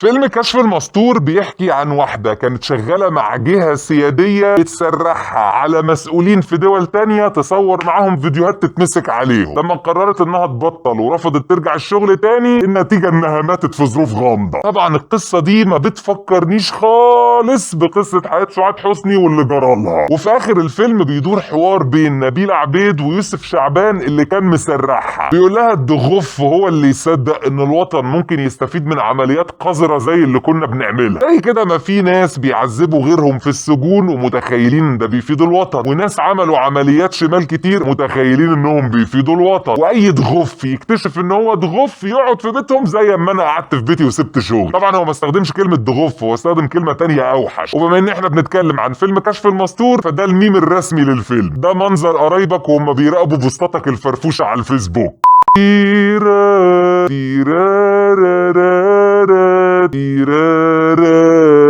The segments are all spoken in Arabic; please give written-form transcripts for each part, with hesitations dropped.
فيلم كشف المستور بيحكي عن واحدة كانت شغالة مع جهة سيادية بتسرحها على مسؤولين في دول تانية تصور معاهم فيديوهات تتمسك عليهم. لما قررت انها تبطل ورفضت ترجع الشغل تاني، النتيجة انها ماتت في ظروف غامضة. طبعا القصة دي ما بتفكرنيش خالص بقصة حياة سعاد حسني واللي جرالها. وفي اخر الفيلم بيدور حوار بين نبيلة عبيد ويوسف شعبان اللي كان مسرحها. بيقول لها الدغف هو اللي يصدق ان الوطن ممكن يستفيد من عمليات قذرة زي اللي كنا بنعملها. زي كده ما في ناس بيعذبوا غيرهم في السجون ومتخيلين ان ده بيفيد الوطن، وناس عملوا عمليات شمال كتير متخيلين انهم بيفيدوا الوطن. واي دغف يكتشف ان هو دغف يقعد في بيتهم زي ما انا قعدت في بيتي وسبت شغل. طبعا هو ما استخدمش كلمة دغف، هو استخدم كلمة تانية اوحش. وبما ان احنا بنتكلم عن فيلم كشف المستور، فده الميم الرسمي للفيلم. ده منظر قرايبك وهم بيراقبوا بوستاتك الفرفوشة على الفيسبوك.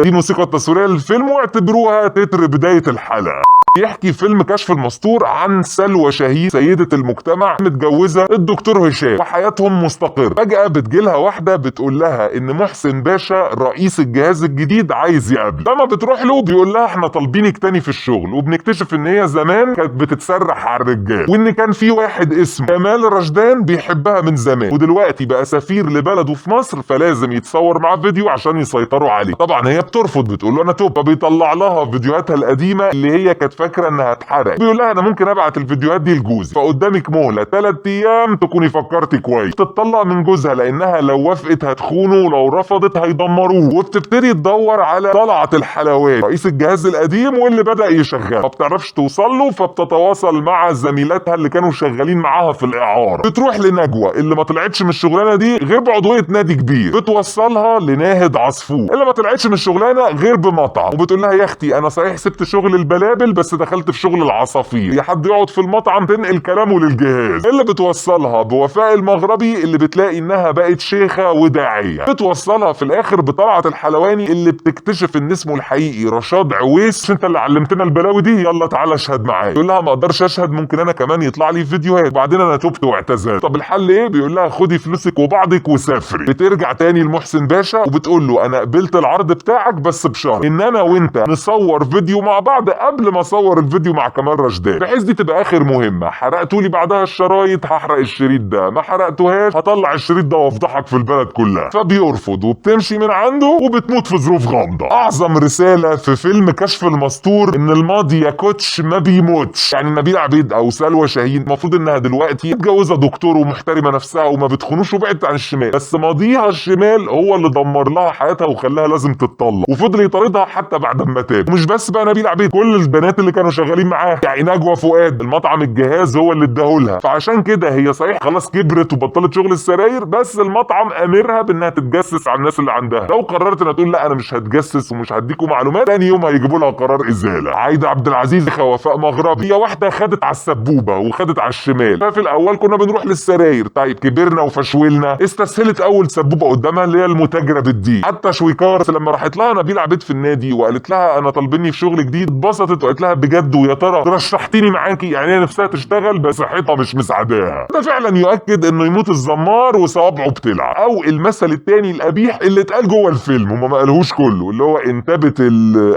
دي موسيقى التصويرية للفيلم، واعتبروها تتر بداية الحلقة. يحكي فيلم كشف المستور عن سلوى شاهين، سيدة المجتمع متجوزة الدكتور هشام وحياتهم مستقرة. فجأة بتجيلها واحدة بتقول لها ان محسن باشا رئيس الجهاز الجديد عايز يقابل. لما بتروح له بيقول لها احنا طالبينك تاني في الشغل. وبنكتشف ان هي زمان كانت بتتسرح على الرجال، وان كان في واحد اسمه كمال رشدان بيحبها من زمان، ودلوقتي بقى سفير لبلده في مصر، فلازم يتصور معاه فيديو عشان يسيطروا عليه. طبعا هي بترفض، بتقول له انا توب. فبيطلع لها فيديوهاتها القديمة اللي هي كانت فاكره انها اتحرق. بيقول لها انا ممكن ابعت الفيديوهات دي لجوزي، فقدامك مهله 3 ايام تكوني فكرتي كويس. تتطلق من جوزها لانها لو وافقت هتخونه، ولو رفضت هيدمروه. وبتبتدي تدور على طلعت الحلواني رئيس الجهاز القديم واللي بدا يشغل. ما بتعرفش توصل له، فبتتواصل مع زميلاتها اللي كانوا شغالين معاها في الاعاره. بتروح لنجوى اللي ما طلعتش من الشغلانه دي غير بعضويه نادي كبير. بتوصلها لناهد عصفور اللي ما طلعتش من الشغلانه غير بمطعم. وبتقول لها يا اختي انا صحيح سبت شغل البلابل بس دخلت في شغل العصافير، يا حد يقعد في المطعم تنقل كلامه للجهاز. اللي بتوصلها بوفاء المغربي اللي بتلاقي انها بقت شيخه وداعيه. بتوصلها في الاخر بطلعت الحلواني اللي بتكتشف ان اسمه الحقيقي رشاد عويس. انت اللي علمتنا البلاوي دي، يلا تعالى اشهد معايا. يقول لها ما اقدرش اشهد، ممكن انا كمان يطلع لي فيديوهات، وبعدين انا تبت واعتذرت. طب الحل ايه؟ بيقول لها خدي فلوسك وبعضك وسافري. بترجع تاني لمحسن باشا وبتقول له انا قبلت العرض بتاعك بس بشرط ان انا وانت نصور فيديو مع بعض قبل ما اصور الفيديو مع كمال رشدان، بحيث دي تبقى اخر مهمه. حرقتولي بعدها الشرايط هحرق الشريط ده، ما حرقتوهاش هطلع الشريط ده وافضحك في البلد كلها. فبيرفض وبتمشي من عنده وبتموت في ظروف غامضه. اعظم رساله في فيلم كشف المستور ان الماضي يا كوتش ما بيموتش. يعني نبيلة عبيد او سلوى شاهين المفروض انها دلوقتي متجوزه دكتور ومحترمه نفسها وما بتخونوش وبعدت عن الشمال، بس ماضيها الشمال هو اللي دمر لها حياتها وخلاها لازم تتطلق، وفضل يطاردها حتى بعد ما تاب. ومش بس بقى نبيلة عبيد، كل البنات اللي كانوا شغالين معاها، يعني نجوى فؤاد المطعم الجهاز هو اللي اداهولها. فعشان كده هي صحيح خلاص كبرت وبطلت شغل السراير، بس المطعم امرها بانها تتجسس على الناس اللي عندها. لو قررت انها تقول لا انا مش هتجسس ومش هديكوا معلومات، ثاني يوم هيجيبوا لها قرار ازاله. عايده عبد العزيز وفاء مغربي هي واحده خدت على السبوبه وخدت على الشمال. ففي الاول كنا بنروح للسراير، طيب كبرنا وفشولنا، استسهلت اول سبوبه قدامها اللي هي المتاجره بالدين. حتى شويكار لما راحت لها نبيلة عبيد في النادي وقالت لها انا طالبني في شغل جديد، اتبسطت وقالت لها بجد ويا ترى رشحتيني معاكي؟ يعني هي نفسها تشتغل بس صحتها مش مساعداها. ده فعلا يؤكد انه يموت الزمار وصوابعه بتلعب. او المثل التاني القبيح اللي اتقال جوه الفيلم، هم ما قالوهوش كله، اللي هو انتبت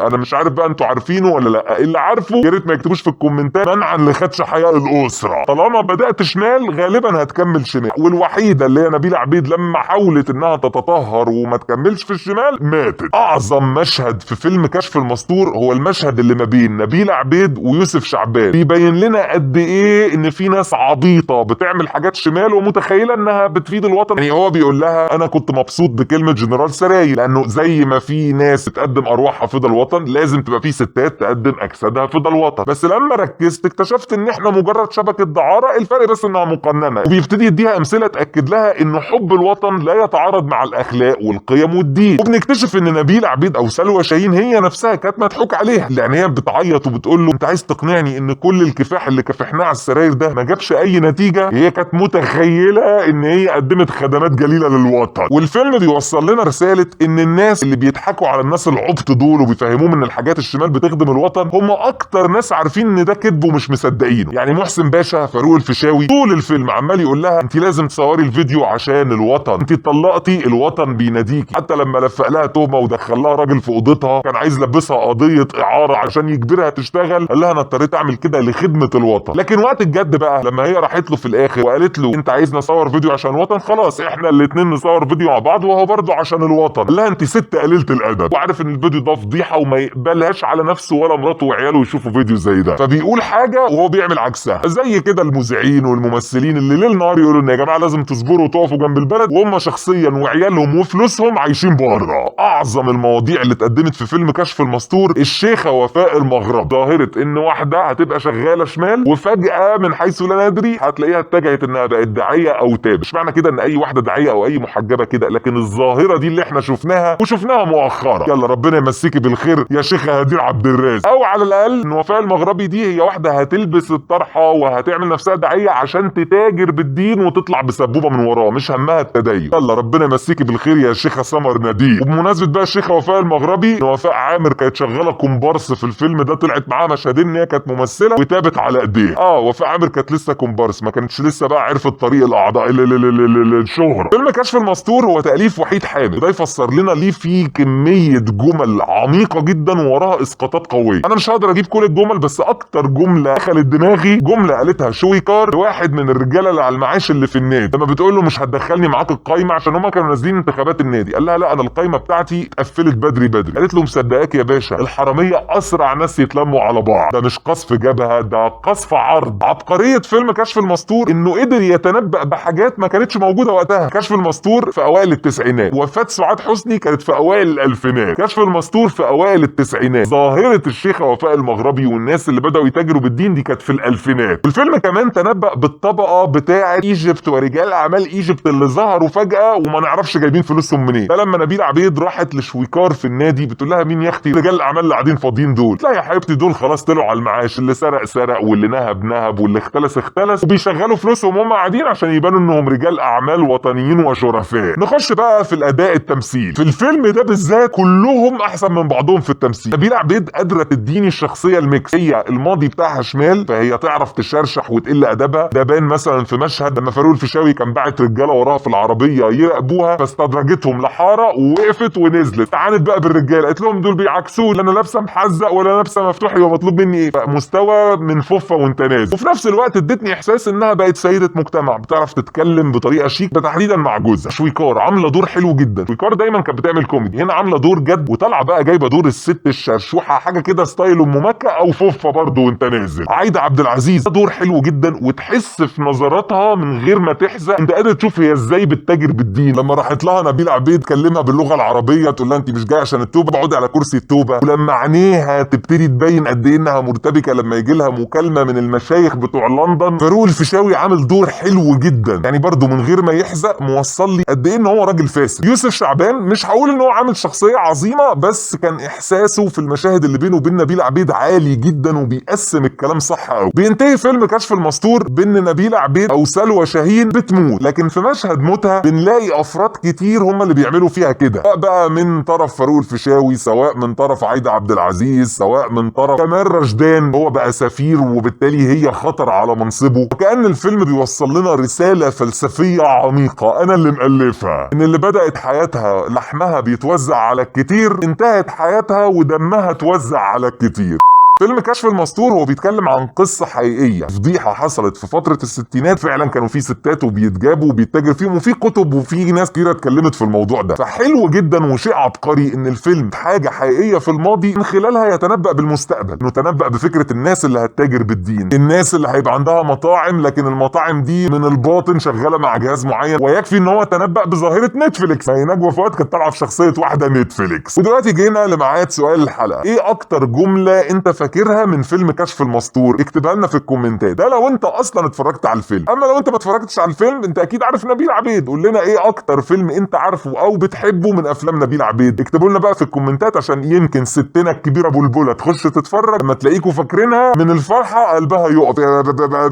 انا مش عارف بقى انتوا عارفينه ولا لا، اللي عارفه يا ريت ما يكتبوش في الكومنتات منعا لخدش حياء الاسره. طالما بدات شمال غالبا هتكمل شمال. والوحيده اللي هي نبيلة عبيد لما حاولت انها تتطهر وما تكملش في الشمال ماتت. اعظم مشهد في فيلم كشف المستور هو المشهد اللي ما بين نبيلة عبيد ويوسف شعبان، بيبين لنا قد ايه ان في ناس عبيطه بتعمل حاجات شمال ومتخيله انها بتفيد الوطن. يعني هو بيقول لها انا كنت مبسوط بكلمه جنرال سراي، لانه زي ما في ناس تقدم ارواحها فدا الوطن لازم تبقى في ستات تقدم اجسادها فدا الوطن. بس لما ركزت اكتشفت ان احنا مجرد شبكه دعاره، الفرق بس انها مقننه. وبيبتدي يديها امثله تاكد لها ان حب الوطن لا يتعارض مع الاخلاق والقيم والدين. وبنكتشف ان نبيلة عبيد او سلوى شاهين هي نفسها كانت مضحوك عليها، يعني هي بتعيط بتقول له انت عايز تقنعني ان كل الكفاح اللي كفحناه على السراير ده ما جابش اي نتيجه؟ هي كانت متخيله ان هي قدمت خدمات جليله للوطن. والفيلم بيوصل لنا رساله ان الناس اللي بيضحكوا على الناس العبط دول وبيفهموهم ان الحاجات الشمال بتخدم الوطن هم اكتر ناس عارفين ان ده كذب ومش مصدقينه. يعني محسن باشا فاروق الفيشاوي طول الفيلم عمال يقول لها انت لازم تصوري الفيديو عشان الوطن، انت اتطلقتي الوطن بيناديكي. حتى لما لفق لها تهمه ودخل لها راجل في اوضتها كان عايز يلبسها قضيه اعاره عشان يجبرها تشتغل، قال لها انا اضطريت اعمل كده لخدمه الوطن. لكن وقت الجد بقى لما هي راحت له في الاخر وقالت له انت عايز نصور فيديو عشان الوطن، خلاص احنا الاثنين نصور فيديو مع بعض وهو برضه عشان الوطن. قال لها انت ست قليله الادب، وعارف ان الفيديو ده فضيحه وما يقبلهاش على نفسه ولا مراته وعياله يشوفوا فيديو زي ده، فبيقول حاجه وهو بيعمل عكسها. زي كده المذيعين والممثلين اللي ليل نهار يقولوا ان يا جماعه لازم تصبروا وتقفوا جنب البلد وهم شخصيا وعيالهم وفلوسهم عايشين بره. اعظم المواضيع اللي اتقدمت في فيلم كشف المستور الشيخه وفاء المغرب، ظاهره ان واحده هتبقى شغاله شمال وفجاه من حيث لا ندري هتلاقيها اتجهت انها بقت داعيه او تاب. مش معنى كده ان اي واحده داعيه او اي محجبه كده، لكن الظاهره دي اللي احنا شفناها وشفناها مؤخرا. يلا ربنا يمسيكي بالخير يا شيخه هدير عبد الرازق. او على الاقل ان وفاء المغربي دي هي واحده هتلبس الطرحه وهتعمل نفسها داعيه عشان تتاجر بالدين وتطلع بسبوبه من وراه، مش همها التدين. يلا ربنا يمسيكي بالخير يا شيخه سمر نديم. وبمناسبه بقى الشيخه وفاء المغربي، ان وفاء عامر كانت شغاله كومبارس في الفيلم ده، طلعت معاها مشهدين ان هي كانت ممثله وتابت على ايديها. وفاء عامر كانت لسه كومبارس، ما كانتش لسه بقى عرفت طريق الاعضاء الشهره. فيلم كشف المستور هو تاليف وحيد حامد، وده يفسر لنا ليه في كميه جمل عميقه جدا ووراها اسقاطات قويه. انا مش هقدر اجيب كل الجمل، بس اكتر جمله دخلت دماغي جمله قالتها شويكار لواحد من الرجاله اللي على المعاش اللي في النادي، لما بتقول له مش هتدخلني معاك القايمه عشان هما كانوا نازلين انتخابات النادي. قال لها لا انا القايمه بتاعتي اتقفلت بدري. قالت له مصدقاك يا باشا، الحراميه اسرع ناس يتلموا على بعض، ده مش قصف جبهه ده قصف عرض. عبقريه فيلم كشف المستور انه قدر يتنبأ بحاجات ما كانتش موجوده وقتها. كشف المستور في اوائل التسعينات، وفاه سعاد حسني كانت في اوائل الالفينات، كشف المستور في اوائل التسعينات، ظاهره الشيخه وفاء المغربي والناس اللي بداوا يتاجروا بالدين دي كانت في الالفينات. الفيلم كمان تنبأ بالطبقه بتاعه ايجيبت ورجال اعمال ايجيبت اللي ظهروا فجاه وما نعرفش جايبين فلوسهم منين. فلما نبيل عبيد راحت لشويكار في النادي بتقول لها مين يا اختي رجال الاعمال اللي قاعدين فاضيين دول؟ لا يا حبيبتي دول خلاص طلعوا على المعاش، اللي سرق سرق واللي نهب نهب واللي اختلس اختلس، وبيشغلوا فلوسهم وهم قاعدين عشان يبانوا انهم رجال اعمال وطنيين وشرفاء. نخش بقى في الاداء التمثيل. في الفيلم ده بالذات كلهم احسن من بعضهم في التمثيل. نبيل عبيد قادره تديني الشخصيه الميكس، هي الماضي بتاعها شمال فهي تعرف تشرشح وتقل ادبها. ده بان مثلا في مشهد لما فاروق الفيشاوي كان باعت رجاله وراها في العربيه يراقبوها فاستدرجتهم لحاره ووقفت ونزلت، تعاند بقى بالرجاله قالت لهم دول بيعكسوا، لا انا لابسه محزق ولا لابسه مفتوح، يبقى مطلوب مني ايه؟ مستوى من فوفه وانت نازل. وفي نفس الوقت ادتني احساس انها بقت سيده مجتمع بتعرف تتكلم بطريقه شيك، ده تحديدا مع جوزها. شويكار عامله دور حلو جدا، شويكار دايما كانت بتعمل كوميدي، هنا عامله دور جد وطالعه بقى جايبه دور الست الشرشوحه، حاجه كده ستايل ام مكه او فوفه برضه وانت نازل. عايده عبد العزيز دور حلو جدا، وتحس في نظراتها من غير ما تحزق انت قادر تشوف هي ازاي بتتاجر بالدين. لما راحت لها نبيل عبيد كلمها باللغه العربيه تقول لها انت مش جايه عشان التوبه، اقعدي على كرسي التوبه، ولما عينيها تبتدي تبين قد ايه انها مرتبكه لما يجي لها مكالمه من المشايخ بتوع لندن. فاروق الفيشاوي عامل دور حلو جدا، يعني برضه من غير ما يحزق موصل لي قد ايه ان هو راجل فاسد. يوسف شعبان مش هقول ان هو عامل شخصيه عظيمه، بس كان احساسه في المشاهد اللي بينه وبين نبيل عبيد عالي جدا وبيقسم الكلام صح قوي. بينتهي فيلم كشف المستور بان نبيل عبيد او سلوى شاهين بتموت، لكن في مشهد موتها بنلاقي افراد كتير هم اللي بيعملوا فيها كده، سواء بقى من طرف فاروق الفيشاوي، سواء من طرف عايده عبد العزيز، سواء من طرف كمال رشدان هو بقى سفير وبالتالي هي خطر على منصبه. وكأن الفيلم بيوصل لنا رساله فلسفيه عميقه انا اللي مؤلفها، ان اللي بدأت حياتها لحمها بيتوزع على الكتير انتهت حياتها ودمها توزع على الكتير. فيلم كشف المستور هو بيتكلم عن قصة حقيقية، فضيحة حصلت في فترة الستينات، فعلا كانوا في ستات وبيتجابوا وبيتاجر فيهم، وفي كتب وفي ناس كتير اتكلمت في الموضوع ده. فحلو جدا وشيء عبقري ان الفيلم حاجة حقيقية في الماضي من خلالها يتنبأ بالمستقبل، انه تنبأ بفكرة الناس اللي هتتاجر بالدين، الناس اللي هيبقى عندها مطاعم لكن المطاعم دي من الباطن شغالة مع جهاز معين، ويكفي ان هو تنبأ بظاهرة نتفليكس. ما هي نجوى فؤاد كانت طالعة في شخصية واحدة نتفليكس. ودلوقتي جينا لميعاد سؤال الحلقة، ايه اكتر جملة انت فاكرها فاكرها من فيلم كشف المستور اكتبها لنا في الكومنتات، ده لو انت اصلا اتفرجت على الفيلم. اما لو انت ما اتفرجتش على الفيلم انت اكيد عارف نبيل عبيد، قول لنا ايه اكتر فيلم انت عارفه او بتحبه من افلام نبيل عبيد، اكتبوا لنا بقى في الكومنتات عشان يمكن ستنا الكبيره بلبله تخش تتفرج لما تلاقيكوا فاكرينها من الفرحه قلبها يقف،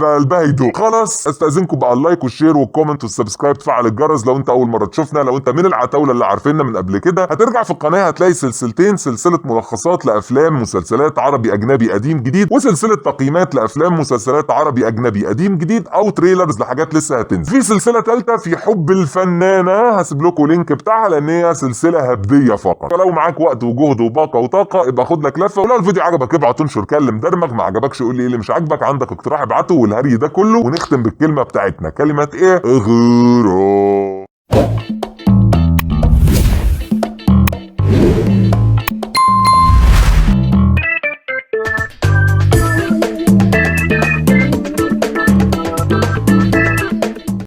قلبها يدوق. خلاص استاذنكم بقى اللايك والشير والكومنت والسبسكرايب، تفعل الجرس لو انت اول مره تشوفنا. لو انت من العتاوله اللي عارفيننا من قبل كده هترجع في القناه هتلاقي سلسلتين، سلسله ملخصات لافلام مسلسلات عربي اجنبي قديم جديد، وسلسله تقييمات لافلام مسلسلات عربي اجنبي قديم جديد او تريلرز لحاجات لسه هتنزل. في سلسله ثالثه في حب الفنانه هسيب لكم لينك بتاعها لان هي سلسله هبديه فقط، فلو معاك وقت وجهد وباقه وطاقه ابقى خد لك لفه. ولو الفيديو عجبك ابعت تنشر كلم درمك، ما عجبكش قول لي ايه اللي مش عاجبك، عندك اقتراح ابعته. والهري ده كله ونختم بالكلمه بتاعتنا، كلمه ايه؟ غيره.